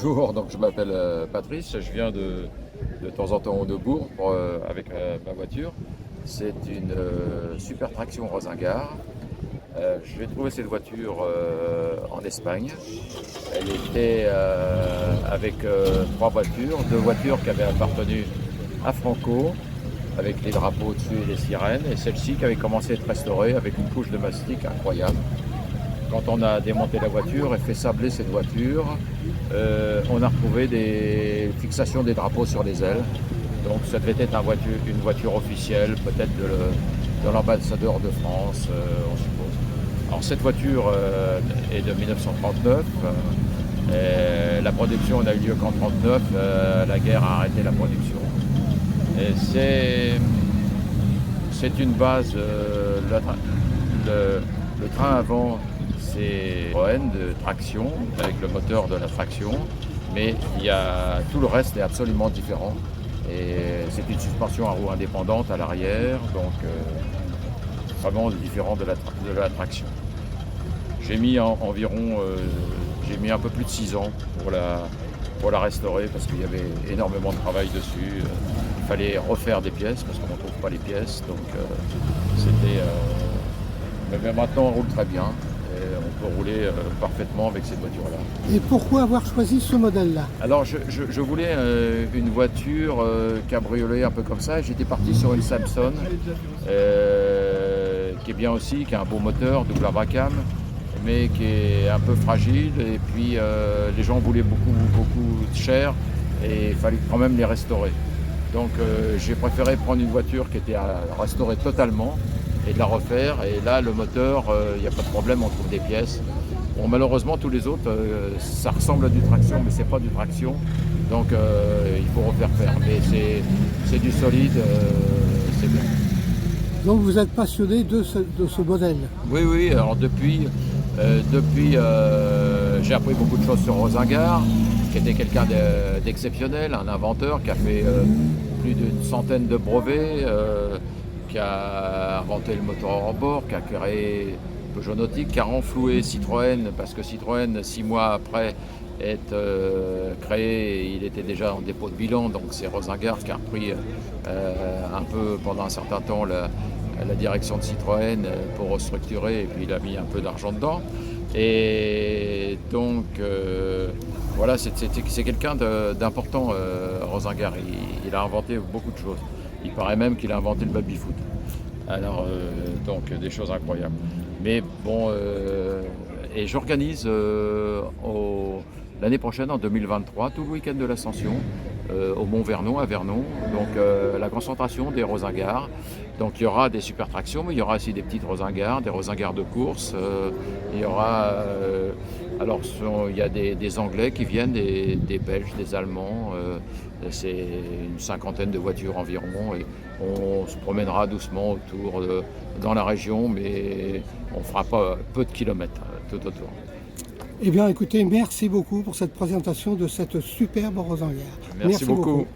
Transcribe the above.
bonjour, donc je m'appelle Patrice, je viens de temps en temps au Neubourg avec ma voiture. C'est une super traction Rosingart. J'ai trouvé cette voiture en Espagne. Elle était avec trois voitures, deux voitures qui avaient appartenu à Franco, avec les drapeaux au-dessus et les sirènes, et celle-ci qui avait commencé à être restaurée avec une couche de mastic incroyable. Quand on a démonté la voiture et fait sabler cette voiture, on a retrouvé des fixations des drapeaux sur les ailes. Donc ça devait être une voiture officielle, peut-être de l'ambassadeur de France, on suppose. Alors cette voiture est de 1939. La production n'a eu lieu qu'en 1939. La guerre a arrêté la production. Et c'est une base. Le train avant, c'est Citroën de traction, avec le moteur de la traction, mais tout le reste est absolument différent. Et c'est une suspension à roues indépendantes à l'arrière, donc vraiment différent de la traction. J'ai mis j'ai mis un peu plus de 6 ans pour la restaurer parce qu'il y avait énormément de travail dessus. Il fallait refaire des pièces parce qu'on ne trouve pas les pièces, donc mais maintenant on roule très bien. On peut rouler parfaitement avec cette voiture-là. Et pourquoi avoir choisi ce modèle-là? Alors je voulais une voiture cabriolet un peu comme ça. J'étais parti sur une Samson qui est bien aussi, qui a un beau moteur, double abracam, mais qui est un peu fragile. Et puis les gens voulaient beaucoup cher et il fallait quand même les restaurer. Donc j'ai préféré prendre une voiture qui était à restaurer totalement et de la refaire. Et là, le moteur, il n'y a pas de problème, on trouve des pièces. Bon, malheureusement, tous les autres, ça ressemble à du traction, mais c'est pas du traction. Donc, il faut refaire faire. Mais c'est du solide, c'est bien. Donc, vous êtes passionné de ce modèle? Oui. Alors, depuis j'ai appris beaucoup de choses sur Rosingart, qui était quelqu'un d'exceptionnel, un inventeur qui a fait plus d'une centaine de brevets. Qui a inventé le moteur hors bord, qui a créé Peugeot Nautique, qui a renfloué Citroën, parce que Citroën, 6 mois après être créé, il était déjà en dépôt de bilan, donc c'est Rosingart qui a repris un peu pendant un certain temps la direction de Citroën pour restructurer, et puis il a mis un peu d'argent dedans. Et donc voilà, c'est quelqu'un d'important, Rosingart. Il a inventé beaucoup de choses. Il paraît même qu'il a inventé le baby-foot. Alors, donc, des choses incroyables. Mais bon, et j'organise l'année prochaine, en 2023, tout le week-end de l'Ascension, au Mont-Vernon, à Vernon. Donc, la concentration des Rosingart. Donc, il y aura des super tractions, mais il y aura aussi des petites Rosingart, des Rosingart de course. Il y aura... alors, il y a des Anglais qui viennent, des Belges, des Allemands. C'est une cinquantaine de voitures environ. Et on se promènera doucement dans la région, mais on fera pas peu de kilomètres tout autour. Eh bien, écoutez, merci beaucoup pour cette présentation de cette superbe Rosingart. Merci beaucoup.